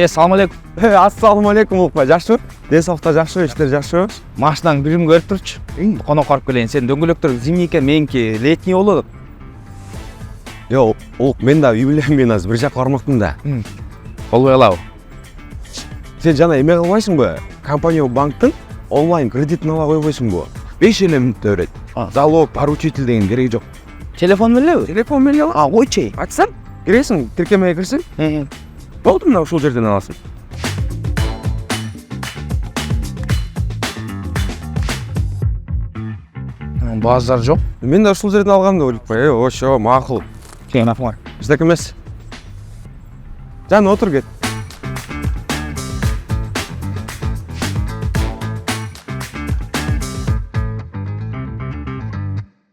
Салам алейкум. Ассалому алейкум Улукбай, жакшыбы? Ден соолукта жакшыбы, иштер жакшыбы? Машинаң бирим көрүп турчу. Конок карып келейин. Сен дөңгөлөктөр зимний экен, меники летний болот. Yo, Улук, мен да үй бүлөм менен азыр бир жака бармакмын да. Болбой калабы? Сен жана эме кылбайсыңбы? Компания банктын онлайн кредитин ала койбойсуңбу? 5 элементте берет. Залог, поручитель деген кереги жок. Телефон белеби? Телефон менен ал. Койчу. Ачсаң, киресиң, тиркемеге кирсең, болду мына ушул жерден аласың. Базар жок. Мен да ушул жерден алгам деп ойлойм. Ошо, макул. Сен апаңар. Биздеки эмес. Жан отур кет.